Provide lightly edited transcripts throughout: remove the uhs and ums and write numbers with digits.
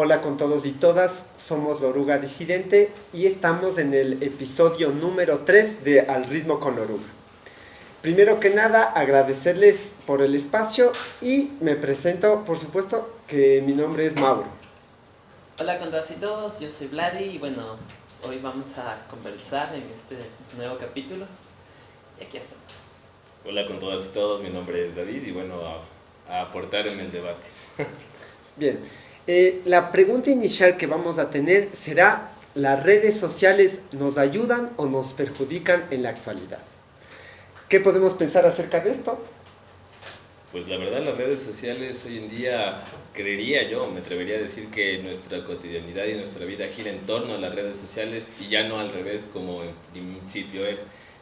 Hola con todos y todas, somos La Oruga Disidente y estamos en el episodio número 3 de Al Ritmo con La Oruga. Primero que nada, agradecerles por el espacio y me presento, por supuesto, que mi nombre es Mauro. Hola con todas y todos, yo soy Vladi y bueno, hoy vamos a conversar en este nuevo capítulo y aquí estamos. Hola con todas y todos, mi nombre es David y bueno, a aportar en el debate. Bien, la pregunta inicial que vamos a tener será: ¿las redes sociales nos ayudan o nos perjudican en la actualidad? ¿Qué podemos pensar acerca de esto? Pues la verdad, las redes sociales hoy en día, creería yo, me atrevería a decir que nuestra cotidianidad y nuestra vida gira en torno a las redes sociales y ya no al revés como en principio era.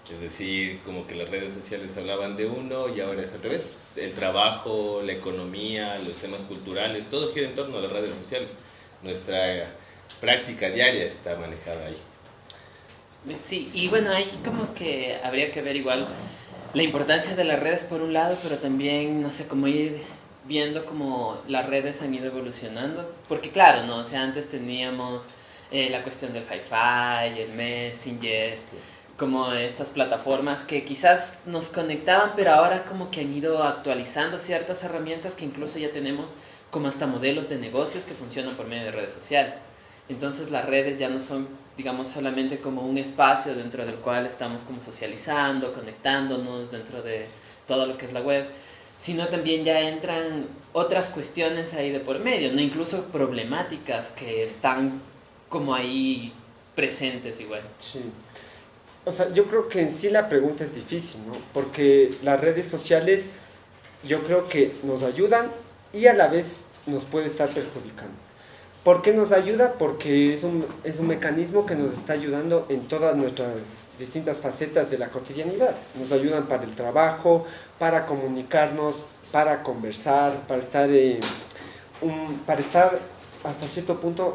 Es decir, como que las redes sociales hablaban de uno y ahora es al revés. El trabajo, la economía, los temas culturales, todo gira en torno a las redes sociales. Nuestra práctica diaria está manejada ahí. Sí, y bueno, ahí como que habría que ver igual la importancia de las redes por un lado, pero también, no sé, cómo ir viendo cómo las redes han ido evolucionando. Porque claro, ¿no? O sea, antes teníamos la cuestión del Hi-Fi, el Messenger, como estas plataformas que quizás nos conectaban, pero ahora como que han ido actualizando ciertas herramientas que incluso ya tenemos como hasta modelos de negocios que funcionan por medio de redes sociales. Entonces las redes ya no son, digamos, solamente como un espacio dentro del cual estamos como socializando, conectándonos dentro de todo lo que es la web, sino también ya entran otras cuestiones ahí de por medio, ¿no? Incluso problemáticas que están como ahí presentes igual. Sí. O sea, yo creo que en sí la pregunta es difícil, ¿no? Porque las redes sociales yo creo que nos ayudan y a la vez nos puede estar perjudicando. ¿Por qué nos ayuda? Porque es un mecanismo que nos está ayudando en todas nuestras distintas facetas de la cotidianidad. Nos ayudan para el trabajo, para comunicarnos, para conversar, para estar hasta cierto punto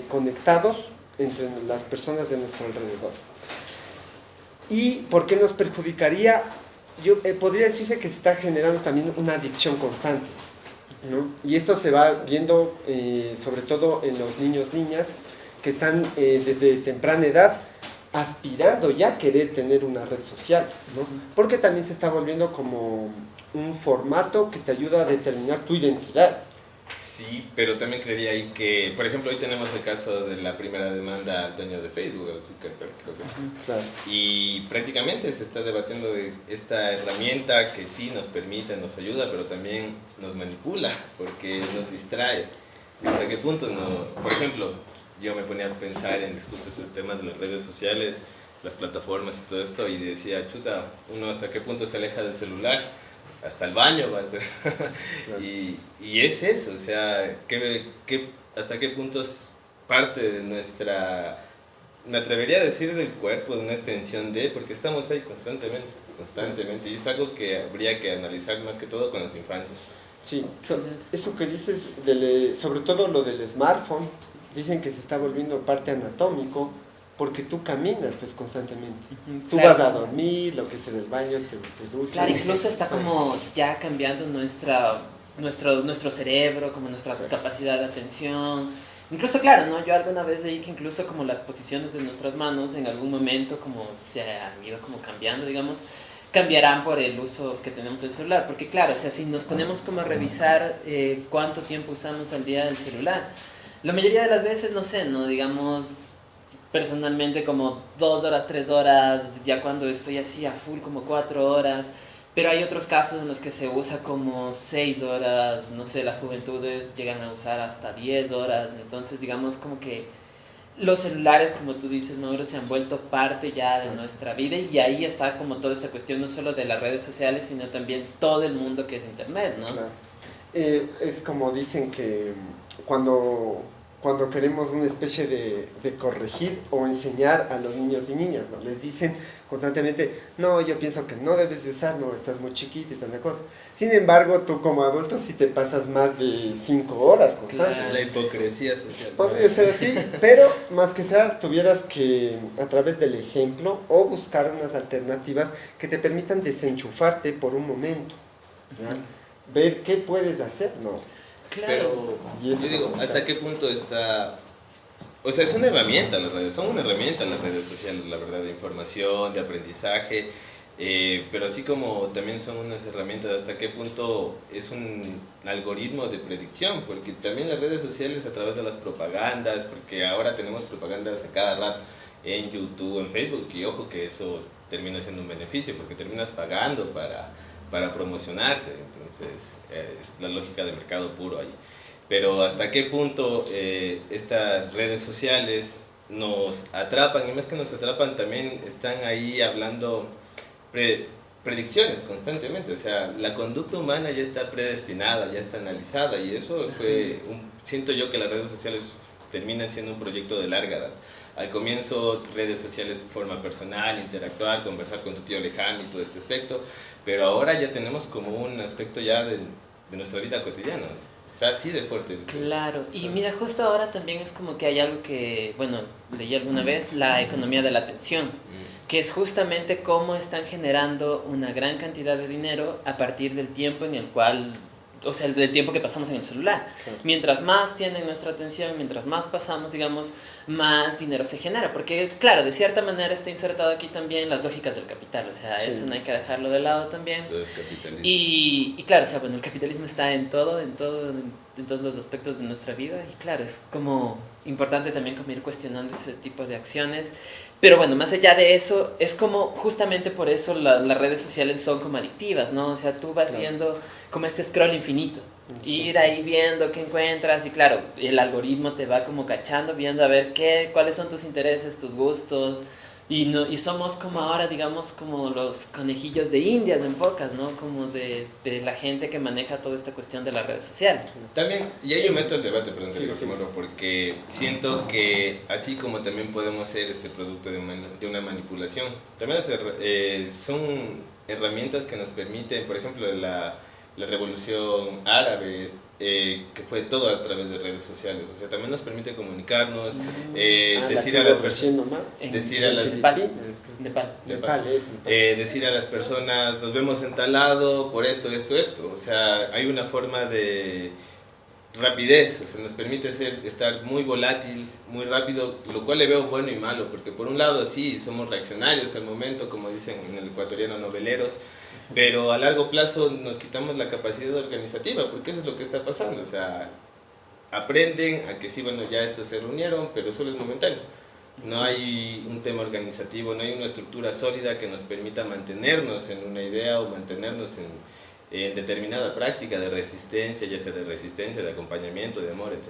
conectados entre las personas de nuestro alrededor. ¿Y por qué nos perjudicaría? Podría decirse que se está generando también una adicción constante, ¿no? Y esto se va viendo sobre todo en los niños, niñas, que están desde temprana edad aspirando ya a querer tener una red social, ¿no? Porque también se está volviendo como un formato que te ayuda a determinar tu identidad. Sí, pero también creería ahí que, por ejemplo, hoy tenemos el caso de la primera demanda al dueño de Facebook, al Zuckerberg, creo que. Claro. Y prácticamente se está debatiendo de esta herramienta que sí nos permite, nos ayuda, pero también nos manipula, porque nos distrae. ¿Hasta qué punto no? Por ejemplo, yo me ponía a pensar en justo este tema de las redes sociales, las plataformas y todo esto, y decía, chuta, uno hasta qué punto se aleja del celular, hasta el baño va a ser. Claro. Y es eso, o sea, hasta qué punto es parte de nuestra, me atrevería a decir del cuerpo, de una extensión de, porque estamos ahí constantemente, y es algo que habría que analizar más que todo con las infancias. Sí, eso que dices, sobre todo lo del smartphone, dicen que se está volviendo parte anatómico, porque tú caminas pues constantemente. Tú Claro. vas a dormir, lo que es en el baño, te duchas. Claro, incluso está como ya cambiando nuestro cerebro, como nuestra Sí. capacidad de atención. Incluso, claro, ¿no? Yo alguna vez leí que incluso como las posiciones de nuestras manos en algún momento como se han ido como cambiando, digamos, cambiarán por el uso que tenemos del celular. Porque claro, o sea, si nos ponemos como a revisar cuánto tiempo usamos al día del celular, la mayoría de las veces, no sé, ¿no? Digamos, personalmente como 2 horas, 3 horas, ya cuando estoy así a full como 4 horas, pero hay otros casos en los que se usa como 6 horas, no sé, las juventudes llegan a usar hasta 10 horas, entonces digamos como que los celulares, como tú dices, Mauro, se han vuelto parte ya de nuestra vida y ahí está como toda esta cuestión no solo de las redes sociales, sino también todo el mundo que es internet, ¿no? Claro. Es como dicen que cuando queremos una especie de corregir o enseñar a los niños y niñas, ¿no? Les dicen constantemente, no, yo pienso que no debes de usar, no, estás muy chiquito y tanta cosa. Sin embargo, tú como adulto sí te pasas más de 5 horas constantemente. Claro. La hipocresía social. Podría ser así, pero más que sea tuvieras que a través del ejemplo o buscar unas alternativas que te permitan desenchufarte por un momento, ¿ya? Ver qué puedes hacer, ¿no? Claro. Pero Y eso yo digo, complicado. ¿hasta qué punto está? O sea, es una herramienta las redes, son una herramienta las redes sociales, la verdad, de información, de aprendizaje, pero así como también son unas herramientas, ¿hasta qué punto es un algoritmo de predicción? Porque también las redes sociales a través de las propagandas, porque ahora tenemos propagandas a cada rato en YouTube, en Facebook, y ojo que eso termina siendo un beneficio, porque terminas pagando para promocionarte, entonces es la lógica de mercado puro ahí. Pero hasta qué punto estas redes sociales nos atrapan, y más que nos atrapan, también están ahí hablando pre- predicciones constantemente. O sea, la conducta humana ya está predestinada, ya está analizada, y eso siento yo que las redes sociales terminan siendo un proyecto de larga edad. Al comienzo, redes sociales de forma personal, interactuar, conversar con tu tío lejano y todo este aspecto, pero ahora ya tenemos como un aspecto ya de nuestra vida cotidiana. Está así de fuerte. Claro, y mira, justo ahora también es como que hay algo que, bueno, leí alguna vez, la economía de la atención, que es justamente cómo están generando una gran cantidad de dinero a partir del tiempo en el cual, o sea, del tiempo que pasamos en el celular. Claro. Mientras más tienen nuestra atención, mientras más pasamos, digamos, más dinero se genera. Porque, claro, de cierta manera está insertado aquí también las lógicas del capital, o sea, Sí. eso no hay que dejarlo de lado también. Entonces, capitalismo. Y claro, o sea, bueno, el capitalismo está en todo, en todos los aspectos de nuestra vida. Y claro, es como importante también como ir cuestionando ese tipo de acciones. Pero bueno, más allá de eso, es como justamente por eso las redes sociales son como adictivas, ¿no? O sea, tú vas Claro. viendo como este scroll infinito. Sí. Ir ahí viendo qué encuentras y claro, el algoritmo te va como cachando, viendo a ver cuáles son tus intereses, tus gustos. Y somos como ahora, digamos, como los conejillos de indias en pocas, ¿no? Como de la gente que maneja toda esta cuestión de las redes sociales. También, y ahí yo meto el debate, perdón, Sí, sí. porque siento que así como también podemos ser este producto de una manipulación, también son herramientas que nos permiten, por ejemplo, la revolución árabe, que fue todo a través de redes sociales, o sea, también nos permite comunicarnos, decir a las personas... Decir a las- Nepal. decir a las personas, nos vemos en tal lado por esto. O sea, hay una forma de rapidez, o sea, nos permite estar muy volátil, muy rápido, lo cual le veo bueno y malo, porque por un lado sí, somos reaccionarios al momento, como dicen en el ecuatoriano, noveleros, pero a largo plazo nos quitamos la capacidad organizativa, porque eso es lo que está pasando, o sea, aprenden a que sí, bueno, ya estos se reunieron, pero solo es momentáneo. No hay un tema organizativo, no hay una estructura sólida que nos permita mantenernos en una idea o mantenernos en determinada práctica de resistencia, ya sea de resistencia, de acompañamiento, de amor, etc.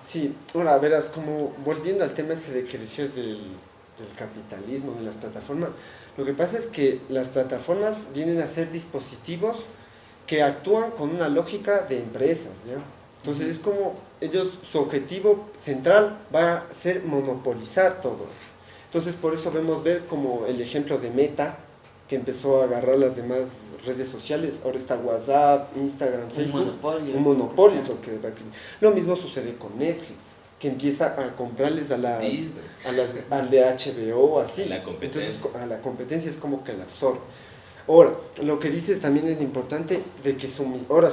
Sí, ahora verás, como volviendo al tema ese de que decías del capitalismo, de las plataformas, lo que pasa es que las plataformas vienen a ser dispositivos que actúan con una lógica de empresas, ¿ya? Entonces es como ellos, su objetivo central va a ser monopolizar todo. Entonces por eso vemos ver como el ejemplo de Meta, que empezó a agarrar las demás redes sociales, ahora está WhatsApp, Instagram, Facebook, un monopolio es lo que va a crear. Lo mismo sucede con Netflix, que empieza a comprarles al de HBO, así. A la competencia. Entonces a la competencia es como que la absorbe. Ahora, lo que dices también es importante, de que su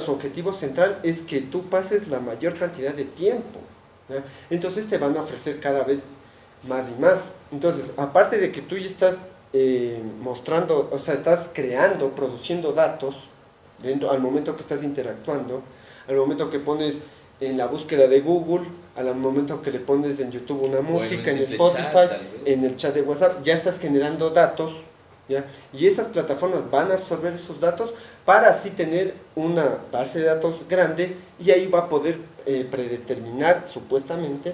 objetivo central es que tú pases la mayor cantidad de tiempo, ¿ya? Entonces te van a ofrecer cada vez más y más. Entonces, aparte de que tú ya estás mostrando, o sea, estás creando, produciendo datos, al momento que estás interactuando, al momento que pones en la búsqueda de Google, al momento que le pones en YouTube una música, en Spotify, en el chat de WhatsApp, ya estás generando datos, ¿ya? Y esas plataformas van a absorber esos datos para así tener una base de datos grande, y ahí va a poder predeterminar supuestamente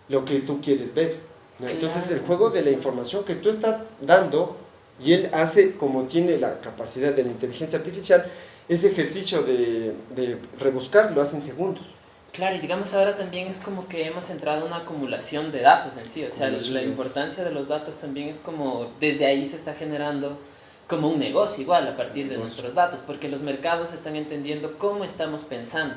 lo que tú quieres ver, ¿no? Claro. Entonces el juego de la información que tú estás dando, y él hace, como tiene la capacidad de la inteligencia artificial, ese ejercicio de rebuscar lo hace en segundos. Claro, y digamos ahora también es como que hemos entrado en una acumulación de datos en sí, o sea, Sí. la importancia de los datos también es como, desde ahí se está generando como un negocio igual a partir de nuestros datos, porque los mercados están entendiendo cómo estamos pensando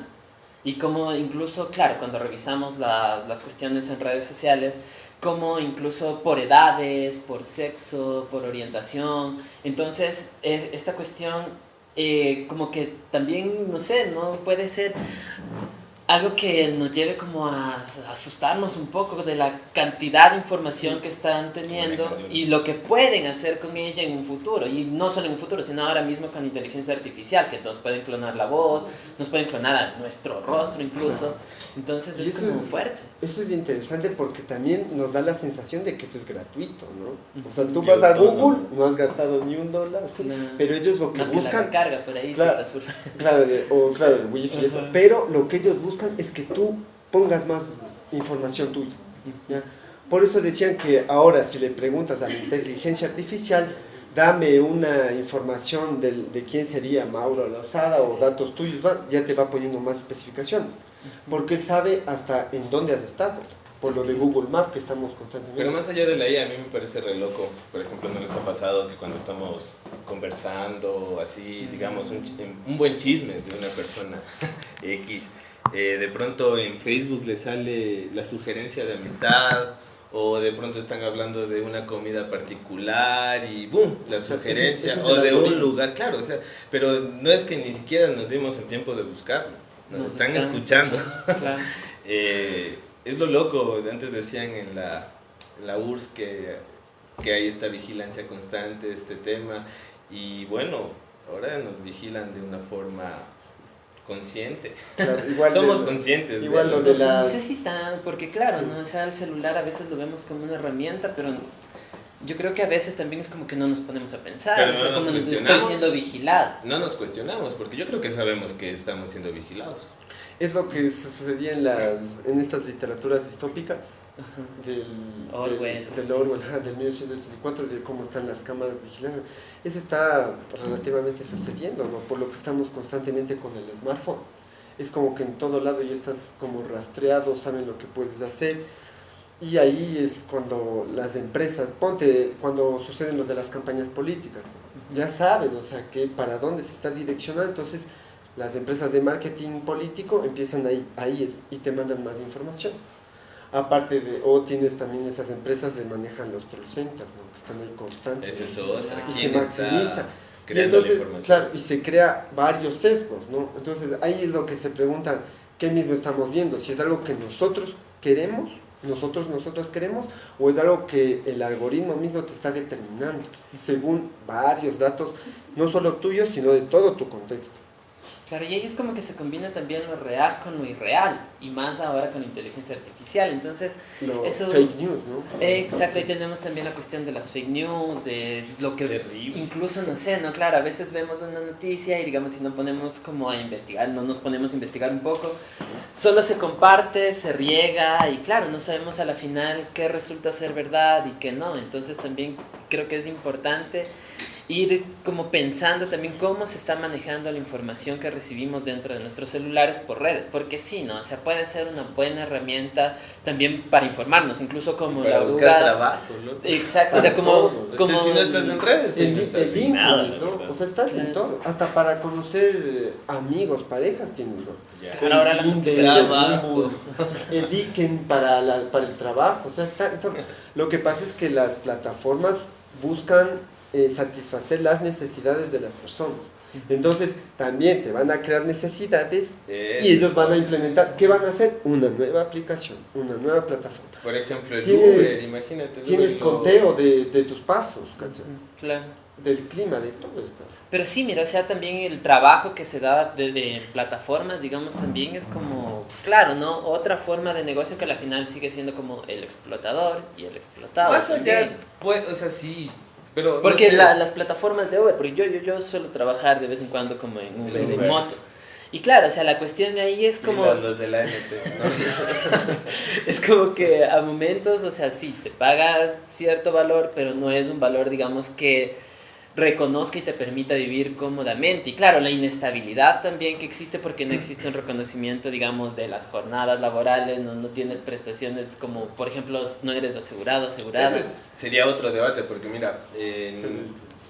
y cómo incluso, claro, cuando revisamos las cuestiones en redes sociales, como incluso por edades, por sexo, por orientación, entonces esta cuestión como que también, no sé, no puede ser algo que nos lleve como a asustarnos un poco de la cantidad de información que están teniendo y lo que pueden hacer con ella en un futuro. Y no solo en un futuro, sino ahora mismo con inteligencia artificial, que nos pueden clonar la voz, nos pueden clonar a nuestro rostro incluso. Entonces es como fuerte. Eso es interesante porque también nos da la sensación de que esto es gratuito, ¿no? O sea, tú vas a Google, no has gastado ni $1, ¿sí? No. Pero ellos lo que más buscan... Que la recarga por ahí, claro, si estás claro, el wifi y eso. Pero lo que ellos buscan es que tú pongas más información tuya, ¿ya? Por eso decían que ahora si le preguntas a la inteligencia artificial, dame una información de quién sería Mauro Lozada o datos tuyos, ya te va poniendo más especificaciones. Porque él sabe hasta en dónde has estado, por lo de Google Maps que estamos constantemente. Pero más allá de la IA, a mí me parece re loco. Por ejemplo, ¿no les ha pasado que cuando estamos conversando, así, digamos, un buen chisme de una persona X, de pronto en Facebook le sale la sugerencia de amistad, o de pronto están hablando de una comida particular y ¡boom! La sugerencia, o de un lugar, claro, o sea, pero no es que ni siquiera nos dimos el tiempo de buscarlo. Nos están escuchando. Claro. Es lo loco. Antes decían en la URSS que hay esta vigilancia constante de este tema. Y bueno, ahora nos vigilan de una forma consciente. Claro, igual somos conscientes. Igual no se necesitan, porque claro, ¿no? O sea, el celular a veces lo vemos como una herramienta, pero yo creo que a veces también es como que no nos ponemos a pensar, pero o sea, como estoy siendo vigilado. No nos cuestionamos, porque yo creo que sabemos que estamos siendo vigilados. Es lo que sucedía en estas literaturas distópicas del Orwell, del 1984, de cómo están las cámaras vigilando. Eso está relativamente sucediendo, ¿no? Por lo que estamos constantemente con el smartphone. Es como que en todo lado ya estás como rastreado, saben lo que puedes hacer. Y ahí es cuando las empresas, cuando suceden lo de las campañas políticas, ya saben, o sea, que para dónde se está direccionando, entonces las empresas de marketing político empiezan ahí y te mandan más información. Aparte o tienes también esas empresas que manejan los troll centers, ¿no? Que están ahí constantes. Esa es otra. Y se maximiza. Y entonces, claro, y se crea varios sesgos, ¿no? Entonces ahí es lo que se pregunta, ¿qué mismo estamos viendo? Si es algo que nosotros queremos, nosotros queremos, o es algo que el algoritmo mismo te está determinando según varios datos, no solo tuyos, sino de todo tu contexto. Claro, y ahí es como que se combina también lo real con lo irreal, y más ahora con inteligencia artificial, entonces... eso, fake news, ¿no? Exacto, ahí tenemos también la cuestión de las fake news, de lo que... Terrible. Incluso, no sé, ¿no? Claro, a veces vemos una noticia y digamos, si no ponemos como a investigar, no nos ponemos a investigar un poco, solo se comparte, se riega, y claro, no sabemos a la final qué resulta ser verdad y qué no, entonces también creo que es importante ir como pensando también cómo se está manejando la información que recibimos dentro de nuestros celulares por redes, porque sí, ¿no? O sea, puede ser una buena herramienta también para informarnos, incluso como para la buscar trabajo, ¿no? Exacto, o sea, como si no estás en redes, el link, ¿no? O sea, estás en todo, hasta para conocer amigos, parejas tienes, ¿no? Yeah. Ahora el LinkedIn para el trabajo, o sea, lo que pasa es que las plataformas buscan satisfacer las necesidades de las personas. Entonces también te van a crear necesidades y ellos van a implementar. ¿Qué van a hacer? Una nueva aplicación, una nueva plataforma. Por ejemplo, el Uber, imagínate. Tienes conteo de tus pasos, ¿cachai? Claro. Del clima, de todo esto. Pero sí, mira, o sea, también el trabajo que se da de plataformas, digamos, también es como, claro, ¿no? Otra forma de negocio que al final sigue siendo como el explotador y el explotado. Más allá, pues, o sea, sí. Pero porque no sé. Las plataformas de Uber, porque yo suelo trabajar de vez en cuando como en Uber, en moto. Y claro, o sea, la cuestión ahí es como... Los de la MT, ¿no? Es como que a momentos, o sea, sí, te paga cierto valor, pero no es un valor, digamos, que reconozca y te permita vivir cómodamente. Y claro, la inestabilidad también que existe porque no existe un reconocimiento, digamos, de las jornadas laborales, no tienes prestaciones como, por ejemplo, no eres asegurada. Eso sería otro debate, porque mira,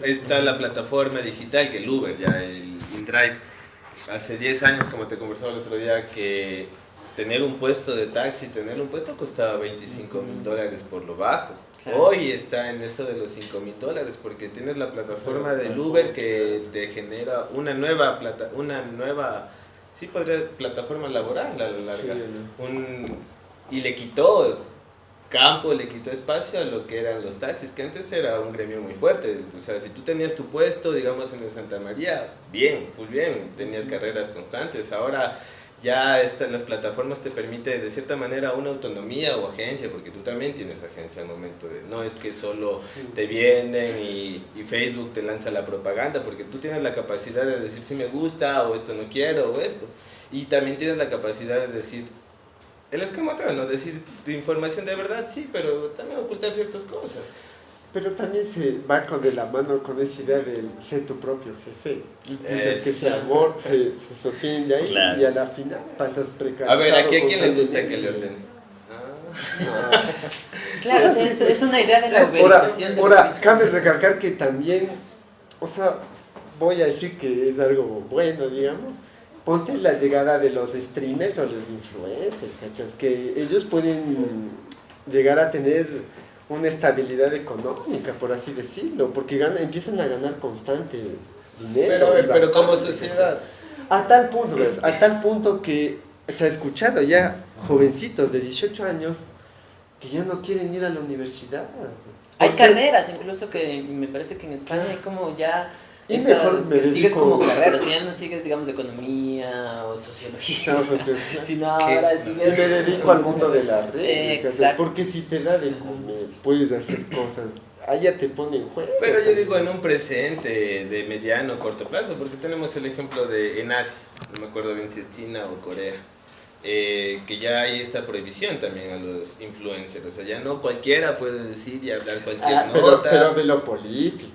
está la plataforma digital, que el Uber, ya el InDrive, hace 10 años, como te conversaba el otro día, que tener un puesto de taxi, tener un puesto costaba $25,000 por lo bajo. Claro. Hoy está en eso de los $5,000 porque tienes la plataforma del Uber que te genera una nueva sí podría plataforma laboral a la larga. Sí, Y le quitó campo, le quitó espacio a lo que eran los taxis, que antes era un gremio muy fuerte. O sea, si tú tenías tu puesto, digamos, en el Santa María, bien, full bien, tenías carreras constantes. Ahora ya las plataformas te permiten de cierta manera una autonomía o agencia, porque tú también tienes agencia al momento de, no es que solo te venden y Facebook te lanza la propaganda, porque tú tienes la capacidad de decir si me gusta o esto no quiero o esto, y también tienes la capacidad de decir el escamoteur, ¿no? Decir tu información de verdad, sí, pero también ocultar ciertas cosas. Pero también se va de la mano con esa idea de ser tu propio jefe. Entonces que ese amor se sostiene de ahí, claro. Y a la final pasas precarizado. A ver, ¿aquí a quién le gusta que le ordene? Claro, es una idea de la uberización. Ahora, cabe recalcar que también, o sea, voy a decir que es algo bueno, digamos. Ponte la llegada de los streamers o los influencers, ¿cachas? Que ellos pueden llegar a tener una estabilidad económica, por así decirlo, porque empiezan a ganar constante dinero. Pero como sociedad. A tal punto que se ha escuchado ya jovencitos de 18 años que ya no quieren ir a la universidad. Hay carreras, incluso que me parece que en España hay como ya... Y mejor me dedico... sigues como carrera, o sea, ya no sigues, digamos, economía o sociología, sino ahora sigues... Y me dedico al mundo de las redes, exacto. Porque si te da de comer, puedes hacer cosas, ahí ya te pone en juego. Pero yo digo en un presente de mediano o corto plazo, porque tenemos el ejemplo de en Asia, no me acuerdo bien si es China o Corea, que ya hay esta prohibición también a los influencers, o sea, ya no cualquiera puede decir y hablar cualquier nota. Pero de lo político.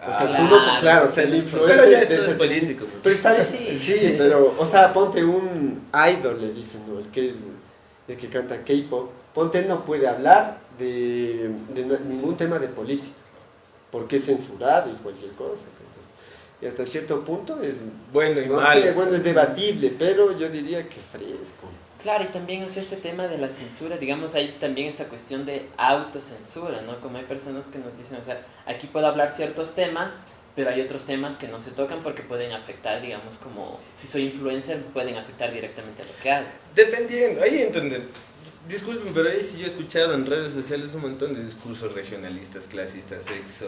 O sea, tú no, claro, o sea, el influencer... Pero ya esto es político. Pero está, sí, pero, o sea, ponte un idol, le dicen, ¿no? El que canta K-pop. Ponte, él no puede hablar de ningún tema de política, porque es censurado y cualquier cosa. Y hasta cierto punto es... Bueno y no malo. sé, bueno, es debatible, pero yo diría que fresco. Claro, y también es este tema de la censura, digamos, hay también esta cuestión de autocensura, ¿no? Como hay personas que nos dicen, o sea, aquí puedo hablar ciertos temas, pero hay otros temas que no se tocan porque pueden afectar, digamos, como si soy influencer, pueden afectar directamente a lo que hago. Dependiendo, ahí entender. Disculpen, pero ahí sí yo he escuchado en redes sociales un montón de discursos regionalistas, clasistas,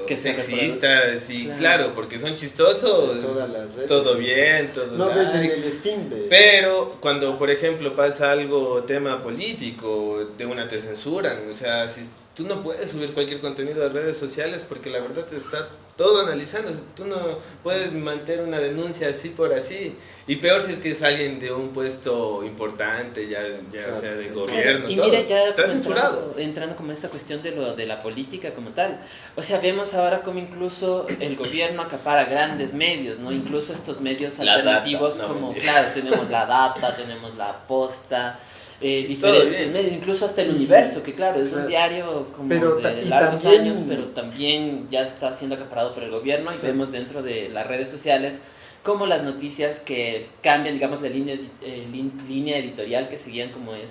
sexistas, y claro, porque son chistosos, todo bien, todo no ves en el Steam. Pero cuando, por ejemplo, pasa algo, tema político, de una te censuran, o sea, si tú no puedes subir cualquier contenido a redes sociales porque la verdad te está todo analizando, o sea, tú no puedes mantener una denuncia así por así. Y peor si es que es alguien de un puesto importante, ya claro, sea de gobierno, y todo. Mira, ya está censurado. Entrando como esta cuestión de la política como tal. O sea, vemos ahora como incluso el gobierno acapara grandes medios, ¿no? Incluso estos medios alternativos como, claro, tenemos La Data, tenemos La Posta, diferentes medios, incluso hasta El Universo, que claro, es un diario como de largos años, pero también ya está siendo acaparado por el gobierno y vemos dentro de las redes sociales como las noticias que cambian, digamos, la línea editorial que seguían como de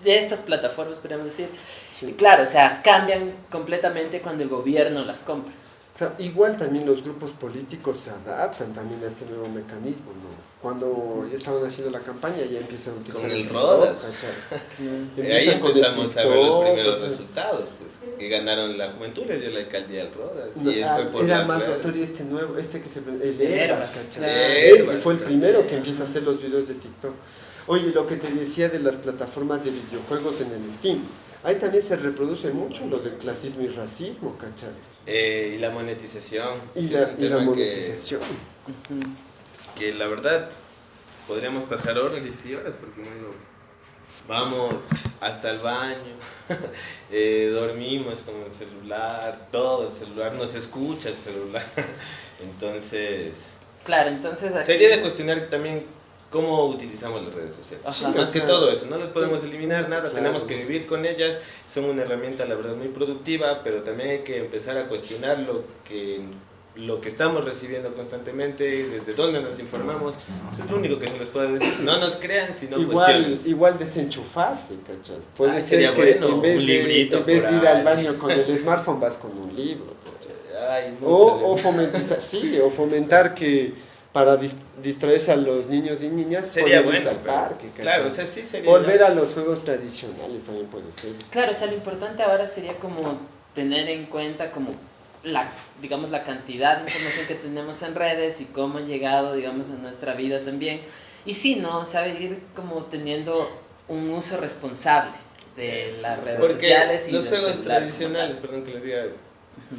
estas plataformas, podríamos decir. Sí. Y claro, o sea, cambian completamente cuando el gobierno las compra. Claro, igual también los grupos políticos se adaptan también a este nuevo mecanismo, ¿no? Cuando ya estaban haciendo la campaña ya empiezan a utilizar con el Rodas. Ahí empezamos a ver los primeros resultados, pues, que ganaron la juventud, le dio la alcaldía al Rodas. No, y él fue por era más notorio el Herbas, ¿cachai? Claro. Él fue el primero que empieza a hacer los videos de TikTok. Oye, lo que te decía de las plataformas de videojuegos en el Steam, ahí también se reproduce mucho lo del clasismo y racismo, ¿cachai? Y la monetización. Y la monetización. Que la verdad podríamos pasar horas y horas porque vamos hasta el baño, dormimos con el celular, todo el celular, nos escucha el celular. Entonces, claro, entonces aquí... sería de cuestionar también cómo utilizamos las redes sociales. Ajá. Más que todo eso, no las podemos eliminar, nada, claro. Tenemos que vivir con ellas, son una herramienta la verdad muy productiva, pero también hay que empezar a cuestionar lo que lo que estamos recibiendo constantemente, desde dónde nos informamos, eso es lo único que se les puede decir. No nos crean, sino cuestiones. Igual desenchufarse, ¿cachas? Puede ser sería que bueno, en vez, un librito en vez de ir por al ahí. baño con el smartphone vas con un libro, ¿cachas? Ay, O fomentar que para distraerse a los niños y niñas sería puedes ir bueno, al pero- parque, ¿cachai? claro, o sea, sí sería Volver a los juegos tradicionales también puede ser. Claro, o sea, lo importante ahora sería como tener en cuenta como digamos, la cantidad de información que tenemos en redes y cómo ha llegado, digamos, a nuestra vida también. Y sí, ¿no? O sea, ir como teniendo un uso responsable de las redes porque sociales y los del juegos celular como tradicionales, tal. perdón que le diga,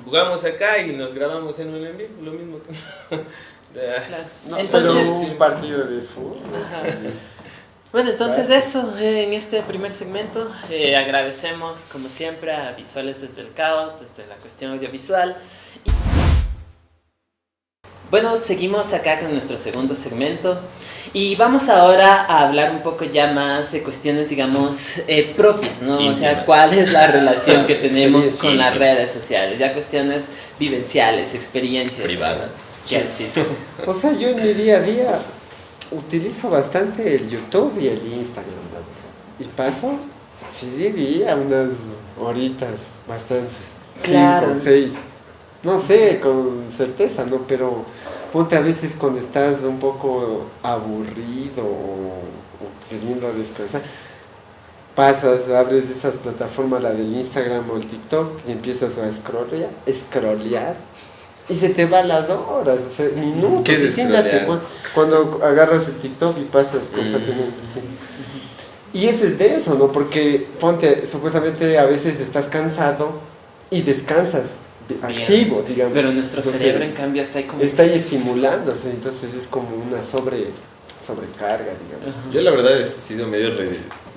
jugamos acá y nos grabamos en un en vivo, lo mismo que... Claro. No, Entonces, pero un partido de fútbol. ajá. Bueno, entonces eso, en este primer segmento agradecemos como siempre a Visuales desde el Caos, desde la cuestión audiovisual. Bueno, seguimos acá con nuestro segundo segmento y vamos ahora a hablar un poco ya más de cuestiones, digamos, propias, ¿no? O sea, Íntimas. cuál es la relación que tenemos con las Íntimas. redes sociales, ya cuestiones vivenciales, experiencias. Privadas. Sí, sí. O sea, yo en mi día a día utilizo bastante el YouTube y el Instagram, la verdad. Y paso, sí diría, unas horitas, bastantes. Claro. 5, 6. No sé, con certeza, ¿no? Pero ponte a veces cuando estás un poco aburrido o queriendo descansar, pasas, abres esas plataformas, la del Instagram o el TikTok, y empiezas a scrollear. Y se te van las horas, o sea, minutos. ¿Qué es y sí, date scrollear? cuenta. Cuando agarras el TikTok y pasas constantemente, sí. Y eso es de eso, ¿no? Porque, ponte, supuestamente a veces estás cansado y descansas activo, digamos. Pero nuestro No sé, cerebro, en cambio, está ahí como... está ahí estimulándose, entonces es como una sobrecarga, digamos. Ajá. Yo la verdad he sido medio...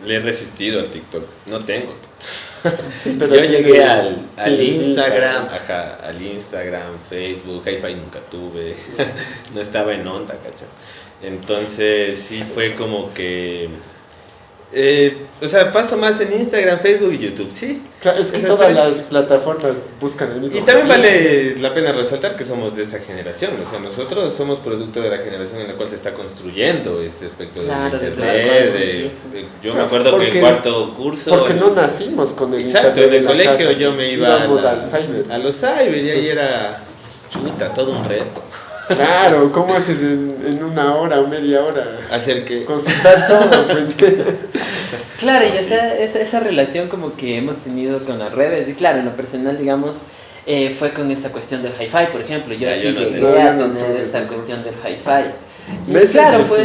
le he resistido al TikTok. No tengo TikTok. Sí, pero Yo llegué tienes- al tienes Instagram, ajá, al Instagram, Facebook, Hi-Fi nunca tuve, no estaba en onda, ¿cachai? Entonces sí fue como que... o sea, paso más en Instagram, Facebook y YouTube, sí. Claro, es que Esas todas tres. las plataformas buscan el mismo. Y también objetivo. vale la pena resaltar que somos de esa generación, o sea, nosotros somos producto de la generación en la cual se está construyendo este aspecto Claro, del desde internet. la cual, Yo me Claro, acuerdo que porque- en cuarto curso... Porque no nacimos con el Exacto, internet en el la colegio casa. yo me iba Íbamos al cyber. a los cyber y ahí era chuta, todo un reto. Claro, ¿cómo haces en una hora o media hora? Hacer que... Consultar todo, pues. Claro, y esa relación como que hemos tenido con las redes, y claro, en lo personal, digamos, fue con esta cuestión del hi-fi, por ejemplo. Yo Ya, sí yo no llegué tenía. a Yo no tener tuve esta tampoco. cuestión del hi-fi. Y Messenger, claro, sí.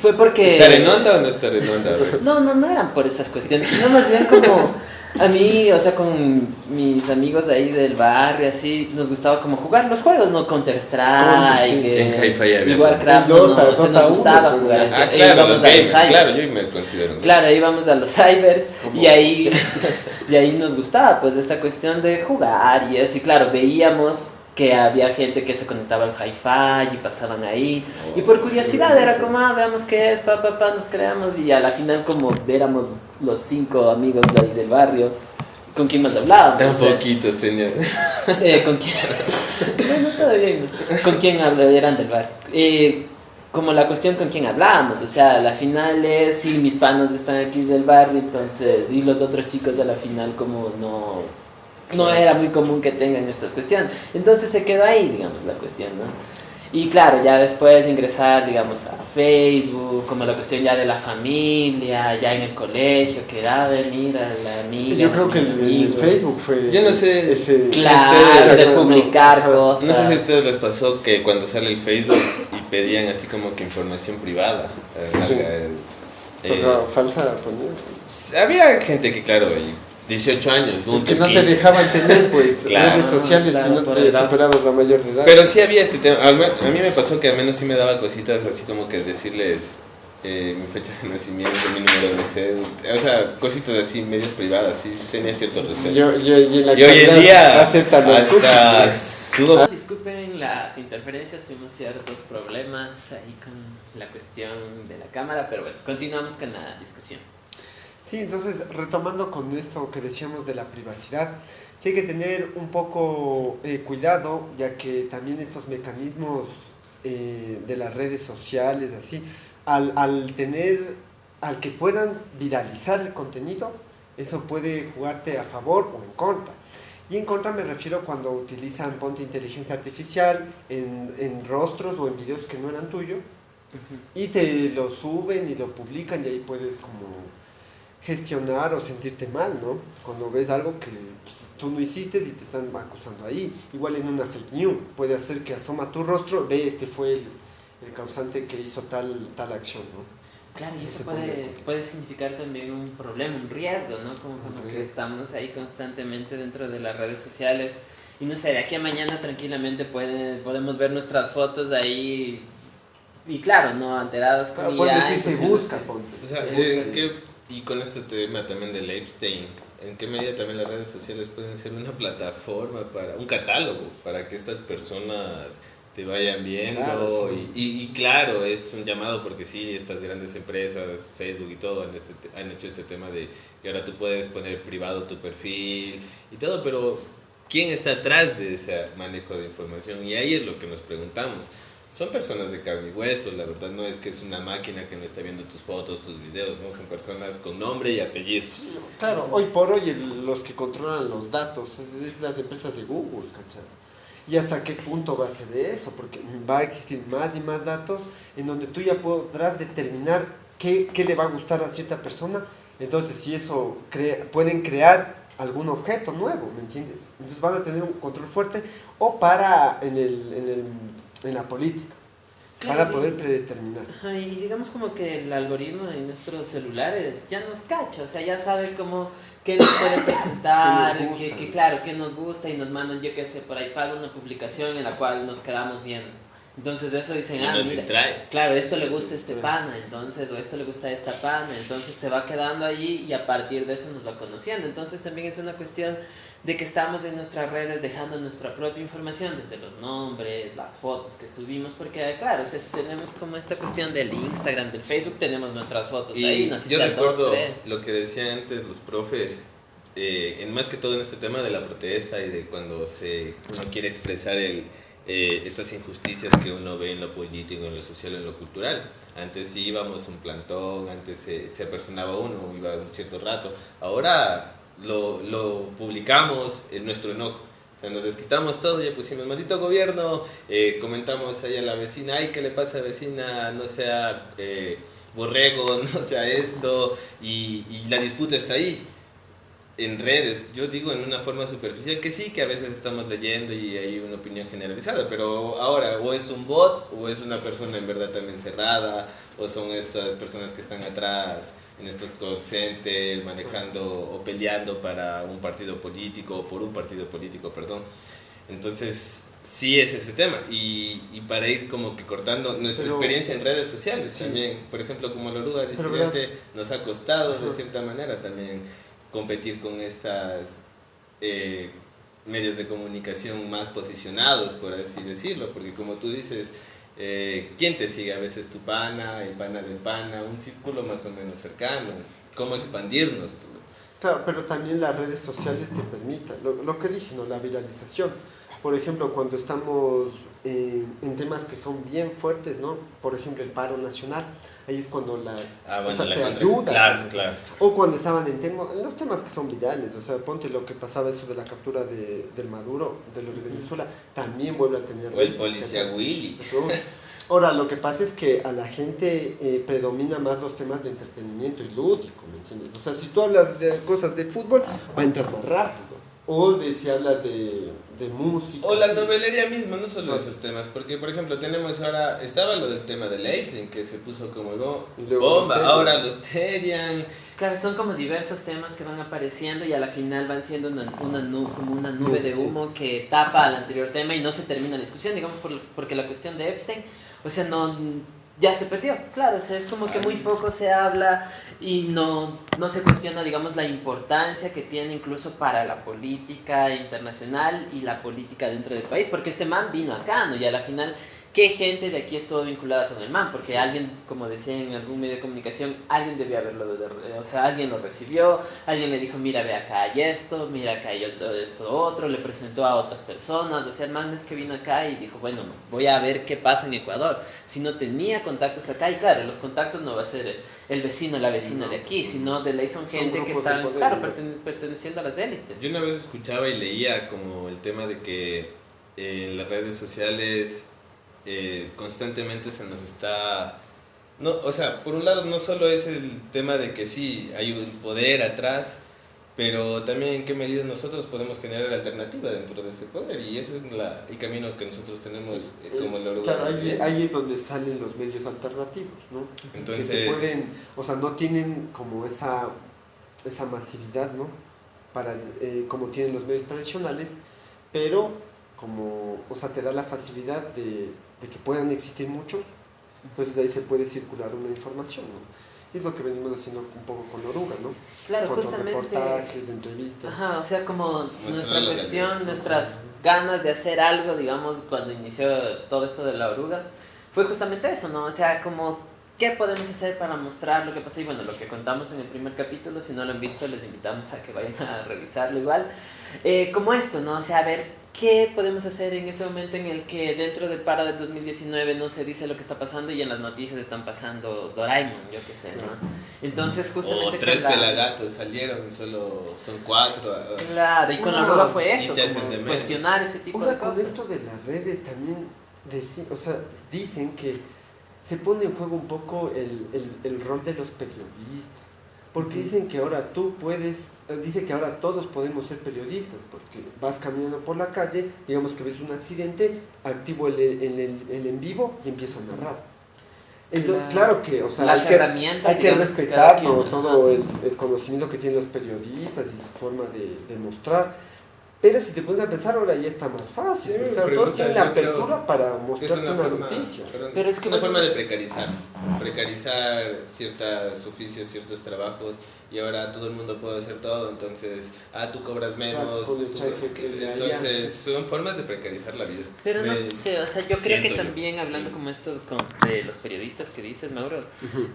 fue porque... ¿Estar en onda o no estar en onda? güey? No eran por esas cuestiones, sino más bien como a mí, o sea, con mis amigos de ahí del barrio, así, nos gustaba como jugar los juegos, ¿no? Counter-Strike, Counter, sí. En Hi-Fi había- y Warcraft, El Dota, no, se Dota nos 1, gustaba pues, jugar ya. eso. Ah, E claro, íbamos los a los gamers, cybers. claro, yo me considero un Claro, íbamos a los cybers ¿Cómo? y ahí nos gustaba pues esta cuestión de jugar y eso. Y claro, veíamos que había gente que se conectaba al hi-fi y pasaban ahí. Y por curiosidad era como, veamos qué es, nos creamos. Y a la final como éramos los 5 amigos de ahí del barrio, ¿con quién más hablábamos? Tan O sea, poquitos tenían. ¿con quién? Bueno, todo bien. ¿No? ¿Con quién eran del bar? Como la cuestión con quién hablábamos, o sea, a la final es, sí, mis panos están aquí del barrio, entonces, y los otros chicos a la final como no era muy común que tengan estas cuestiones. Entonces se quedó ahí, digamos, la cuestión, ¿no? Y claro, ya después ingresar, digamos, a Facebook, como la cuestión ya de la familia, ya en el colegio, que mira, la amiga. Yo creo que mi el amigo. Facebook fue. Yo no sé. Ese, Claro, ustedes- de publicar Ajá. cosas. No sé si a ustedes les pasó que cuando sale el Facebook y pedían así como que información privada. Sí. Tocaba eh, falsa poner. había gente que, claro, y 18 años, Es que muchos no te 15. dejaban tener, pues, Claro, redes sociales claro, si no por te eso. superabas la mayor de edad. Pero sí había este tema. A mí me pasó que al menos sí me daba cositas así como que decirles mi fecha de nacimiento, mi número de cédula. O sea, cositas así, medios privadas, sí tenía cierto recelo. Y en la Y hoy en actualidad día aceptan los hasta cookies. subo... Disculpen las interferencias, tuvimos ciertos problemas ahí con la cuestión de la cámara, pero bueno, continuamos con la discusión. Sí, entonces retomando con esto que decíamos de la privacidad, sí hay que tener un poco cuidado, ya que también estos mecanismos de las redes sociales, así, al tener, al que puedan viralizar el contenido, eso puede jugarte a favor o en contra. Y en contra me refiero cuando utilizan, ponte, inteligencia artificial en rostros o en videos que no eran tuyos y te lo suben y lo publican y ahí puedes como gestionar o sentirte mal, ¿no? Cuando ves algo que tú no hiciste y te están acusando ahí. Igual en una fake news, puede hacer que asoma tu rostro, ve, este fue el causante que hizo tal acción, ¿no? Claro, y eso Ese puede significar también un problema, un riesgo, ¿no? Como que Ok. estamos ahí constantemente dentro de las redes sociales. Y no sé, de aquí a mañana tranquilamente podemos ver nuestras fotos ahí. Y claro, ¿no? Alteradas con Claro, pueden IA, decir se cuestiones busca, que- ponte. O sea, Se ¿en busca. qué, y con este tema también del Epstein, ¿en qué medida también las redes sociales pueden ser una plataforma para un catálogo para que estas personas te vayan viendo? Claro, sí. Y claro, es un llamado porque sí, estas grandes empresas, Facebook y todo, han hecho este tema de que ahora tú puedes poner privado tu perfil y todo, pero ¿quién está atrás de ese manejo de información? Y ahí es lo que nos preguntamos. Son personas de carne y hueso, la verdad no es que es una máquina que no está viendo tus fotos, tus videos, no, son personas con nombre y apellidos. Claro, hoy por hoy los que controlan los datos es las empresas de Google, ¿cachai? ¿Y hasta qué punto va a ser eso? Porque va a existir más y más datos en donde tú ya podrás determinar qué le va a gustar a cierta persona. Entonces, si eso pueden crear algún objeto nuevo, ¿me entiendes? Entonces van a tener un control fuerte o para en la política, Claro, para poder predeterminar. Ajá, y digamos como que el algoritmo en nuestros celulares ya nos cacha, o sea, ya sabe cómo qué nos puede presentar, Qué nos gusta, ¿no? claro, qué nos gusta y nos mandan, yo qué sé, por ahí paga una publicación en la cual nos quedamos viendo. Entonces de eso dicen, Y nos mira, distrae. claro, esto le gusta a este Claro. pana, entonces, o esto le gusta a esta pana, entonces se va quedando allí y a partir de eso nos va conociendo. Entonces también es una cuestión de que estamos en nuestras redes dejando nuestra propia información, desde los nombres, las fotos que subimos, porque claro, o sea, si tenemos como esta cuestión del Instagram, del Facebook, tenemos nuestras fotos ahí, Y no sé si yo sean recuerdo 2, 3. lo que decían antes los profes, en más que todo en este tema de la protesta y de cuando uno quiere expresar estas injusticias que uno ve en lo político, en lo social, en lo cultural. Antes sí íbamos un plantón, antes se apersonaba uno, iba un cierto rato. Ahora lo publicamos en nuestro enojo. O sea, nos desquitamos todo, ya pusimos maldito gobierno, comentamos ahí a la vecina, ay, ¿qué le pasa vecina? No sea borrego, no sea esto, y la disputa está ahí en redes, yo digo en una forma superficial, que sí, que a veces estamos leyendo y hay una opinión generalizada, pero ahora o es un bot o es una persona en verdad también cerrada, o son estas personas que están atrás en estos call centers manejando o peleando para un partido político o por un partido político, perdón. Entonces, sí es ese tema. Y para ir como que cortando nuestra Pero, experiencia en redes sociales sí. también, por ejemplo, como la oruga Pero disidente, nos ha costado de Ajá. cierta manera también competir con estas medios de comunicación más posicionados, por así decirlo, porque como tú dices, ¿quién te sigue? A veces tu pana, el pana del pana, un círculo más o menos cercano, cómo expandirnos. Claro, pero también las redes sociales te permitan, lo que dije, ¿no? La viralización. Por ejemplo, cuando estamos en temas que son bien fuertes, ¿no? Por ejemplo, el paro nacional, ahí es cuando o sea, te ayuda. Claro, claro. O cuando estaban en los temas que son virales, o sea, ponte lo que pasaba eso de la captura del Maduro, de los de Venezuela, también vuelve a tener... O el policía ¿cachai? Willy. Ahora, lo que pasa es que a la gente predomina más los temas de entretenimiento y lúdico, ¿me entiendes? O sea, si tú hablas de cosas de fútbol, va a entrar más rápido. O si hablas de música. O la sí. novelería misma, no solo Ah. esos temas, porque por ejemplo tenemos ahora, estaba lo del tema de Leipzig, que se puso como Y luego bomba, los ahora los Terian. Claro, son como diversos temas que van apareciendo y a la final van siendo como una nube de Sí. humo que tapa al anterior tema y no se termina la discusión, digamos, porque la cuestión de Epstein, o sea, no, ya se perdió, claro, o sea, es como que muy poco se habla y no se cuestiona, digamos, la importancia que tiene incluso para la política internacional y la política dentro del país, porque este man vino acá, ¿no? Y a la final qué gente de aquí estuvo vinculada con el man, porque alguien, como decía en algún medio de comunicación, alguien debió haberlo, o sea, alguien lo recibió, alguien le dijo, mira, ve acá hay esto, mira acá hay esto otro, le presentó a otras personas, o sea, el man es que vino acá y dijo, bueno, voy a ver qué pasa en Ecuador, si no tenía contactos acá, y claro, los contactos no va a ser el vecino, la vecina de aquí, sino de ley son gente que está, claro, perteneciendo a las élites. Yo una vez escuchaba y leía como el tema de que en las redes sociales constantemente se nos está... No, o sea, por un lado no solo es el tema de que sí, hay un poder atrás, pero también en qué medida nosotros podemos generar alternativa dentro de ese poder, y eso es el camino que nosotros tenemos como el Uruguay. Claro, ahí es donde salen los medios alternativos, ¿no? Entonces, que se pueden, o sea, no tienen como esa masividad, ¿no? Como tienen los medios tradicionales, pero como, o sea, te da la facilidad de que puedan existir muchos, entonces de ahí se puede circular una información, ¿no? Y es lo que venimos haciendo un poco con Oruga, ¿no? Claro, justamente. Reportajes, entrevistas. Ajá, o sea, como nuestra cuestión, nuestras ganas de hacer algo, digamos, cuando inició todo esto de la Oruga, fue justamente eso, ¿no? O sea, como, ¿qué podemos hacer para mostrar lo que pasa? Y bueno, lo que contamos en el primer capítulo, si no lo han visto, les invitamos a que vayan a revisarlo igual. Como esto, ¿no? O sea, a ver, ¿qué podemos hacer en ese momento en el que dentro del paro del 2019 no se dice lo que está pasando y en las noticias están pasando Doraemon, yo qué sé, ¿no? Entonces, justamente... O 3 pelagatos salieron y solo son 4. Claro, y con la Oruga fue eso, como cuestionar ese tipo de cosas. Con esto de las redes también, o sea, dicen que se pone en juego un poco el rol de los periodistas. Porque dicen que ahora dice que ahora todos podemos ser periodistas, porque vas caminando por la calle, digamos que ves un accidente, activo el en vivo y empiezo a narrar. Entonces, claro que, o sea, hay que respetar todo el conocimiento que tienen los periodistas y su forma de mostrar. Pero si te pones a pensar, ahora ya está más fácil. Sí, todos tienen la apertura para mostrarte una noticia. Pero es una forma de precarizar ciertos oficios, ciertos trabajos, y ahora todo el mundo puede hacer todo, entonces, tú cobras menos. Entonces, son formas de precarizar la vida. Pero no sé, o sea, yo creo que también, hablando como esto de los periodistas que dices, Mauro,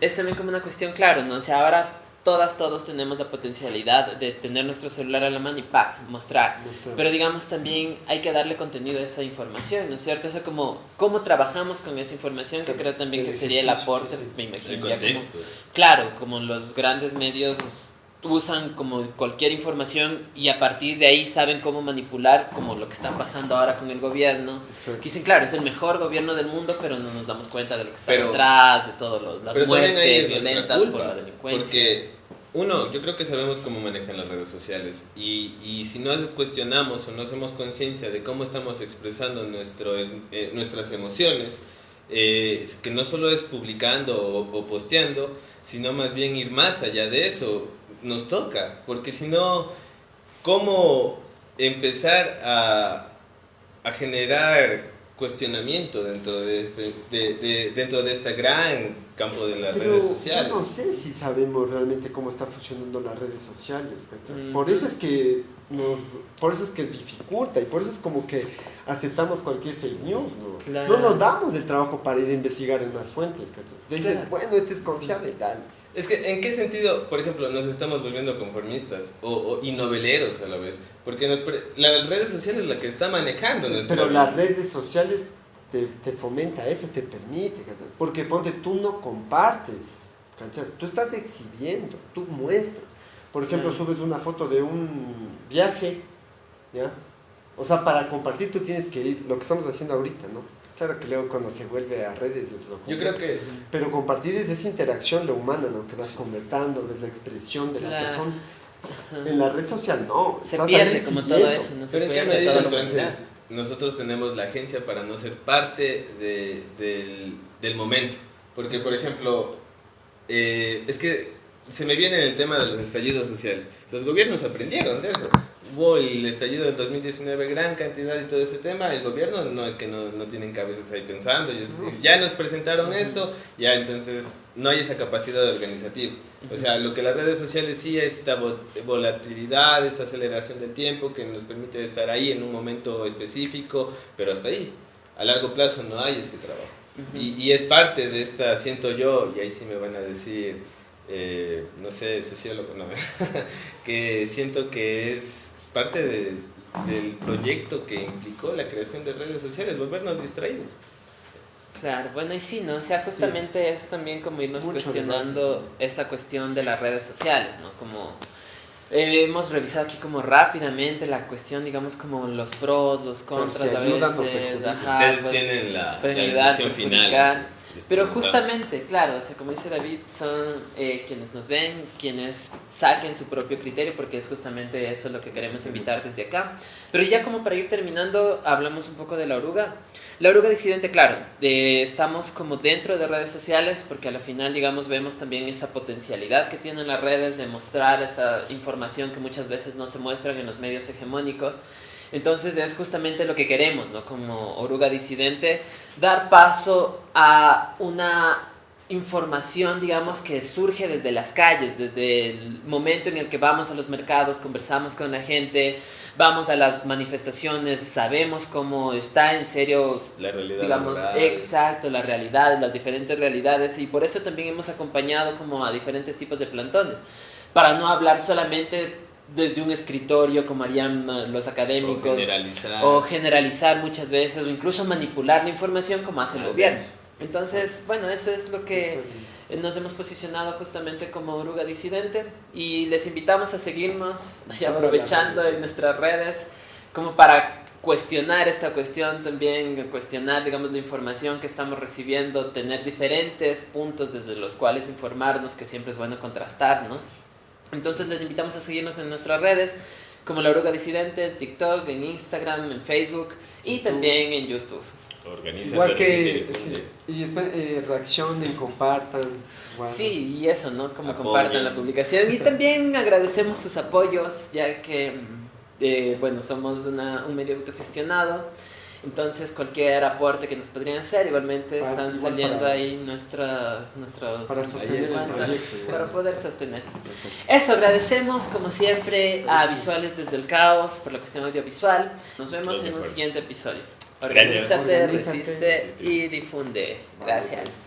es también como una cuestión, claro, ¿no? O sea, ahora... Todos tenemos la potencialidad de tener nuestro celular a la mano y mostrar. Pero digamos también hay que darle contenido a esa información, ¿no es cierto? O sea, cómo trabajamos con esa información, que creo también que sería el aporte, me imagino. El contexto. Claro, como los grandes medios usan como cualquier información y a partir de ahí saben cómo manipular, como lo que está pasando ahora con el gobierno. Que dicen, claro, es el mejor gobierno del mundo, pero no nos damos cuenta de lo que está detrás, de todas las muertes violentas por la delincuencia. Porque yo creo que sabemos cómo manejan las redes sociales, y si no cuestionamos o no hacemos conciencia de cómo estamos expresando nuestras emociones, que no solo es publicando o posteando, sino más bien ir más allá de eso, nos toca, porque si no, ¿cómo empezar a generar cuestionamiento dentro de este gran campo de las redes sociales? Yo no sé si sabemos realmente cómo está funcionando las redes sociales, ¿cachai? Por eso es que dificulta, y por eso es como que aceptamos cualquier fake news, ¿no? Claro. No nos damos el trabajo para ir a investigar en más fuentes, ¿cachai? Dices, bueno, este es confiable y tal. Es que, ¿en qué sentido, por ejemplo, nos estamos volviendo conformistas y noveleros a la vez? Porque las redes sociales es la que está manejando nuestra vida. Pero las redes sociales te fomenta eso, te permite, ¿cachai? Porque ponte, tú no compartes, ¿cachai? Tú estás exhibiendo, tú muestras. Por ejemplo, subes una foto de un viaje, ¿ya? O sea, para compartir tú tienes que ir, lo que estamos haciendo ahorita, ¿no? Claro que luego cuando se vuelve a redes yo creo que... Pero compartir es esa interacción, la humana, ¿no? Que vas conversando, ves la expresión de la persona. En la red social no. Se pierde como todo eso, no se pero puede ¿en qué medida todo entonces nosotros tenemos la agencia para no ser parte del momento? Porque, por ejemplo, es que se me viene el tema de los estallidos sociales. Los gobiernos aprendieron de eso. Hubo el estallido del 2019, gran cantidad y todo este tema. El gobierno no es que no tienen cabezas ahí pensando. Ya nos presentaron esto, ya entonces no hay esa capacidad organizativa. O sea, lo que las redes sociales sí es esta volatilidad, esta aceleración del tiempo que nos permite estar ahí en un momento específico, pero hasta ahí. a largo plazo no hay ese trabajo. Y es parte de esta, siento yo, y ahí sí me van a decir, no sé, sociólogo, no, que siento que es parte del proyecto que implicó la creación de redes sociales, volvernos distraídos. Claro, bueno, y sí, ¿no? O sea, justamente es también como irnos Mucho cuestionando debate. esta cuestión de las redes sociales, ¿no? Como hemos revisado aquí como rápidamente la cuestión, digamos, como los pros, los contras si a ayudan o veces, perjudican. Ustedes pueden- tienen la pueden ayudar, decisión final. perjudicar. así, les Pero preguntamos. justamente, claro, o sea, como dice David, son quienes nos ven, quienes saquen su propio criterio, porque es justamente eso lo que queremos invitar desde acá. Pero ya como para ir terminando, hablamos un poco de la oruga. La oruga disidente, claro, estamos como dentro de redes sociales, porque al final, digamos, vemos también esa potencialidad que tienen las redes de mostrar esta información que muchas veces no se muestran en los medios hegemónicos. Entonces es justamente lo que queremos, ¿no? Como oruga disidente, dar paso a una información, digamos, que surge desde las calles, desde el momento en el que vamos a los mercados, conversamos con la gente, vamos a las manifestaciones, sabemos cómo está en serio, La realidad digamos, laboral. exacto, las realidades, las diferentes realidades, y por eso también hemos acompañado como a diferentes tipos de plantones, para no hablar solamente desde un escritorio como harían los académicos, o generalizar muchas veces, o incluso manipular la información como hace el gobierno. Entonces, bueno, eso es lo que nos hemos posicionado justamente como oruga disidente, y les invitamos a seguirnos y aprovechando en nuestras redes como para cuestionar esta cuestión también, cuestionar, digamos, la información que estamos recibiendo, tener diferentes puntos desde los cuales informarnos, que siempre es bueno contrastar, ¿no? Entonces les invitamos a seguirnos en nuestras redes como La Oruga Disidente, en TikTok, en Instagram, en Facebook y también en YouTube. Organiza, Igual resiste y que difunde. y después reaccionen, compartan. Igual. Sí, y eso, ¿no? Como Apoyen. compartan la publicación. Y también agradecemos sus apoyos, ya que, bueno, somos un medio autogestionado. Entonces, cualquier aporte que nos podrían hacer, igualmente están saliendo ahí nuestros para sostener el cuentas proyecto. para poder sostener. Eso, agradecemos como siempre a Sí. Visuales desde el Caos por la cuestión audiovisual. Nos vemos Los en un mejores. siguiente episodio. Gracias. Organízate, Organízate. resiste y difunde. Gracias.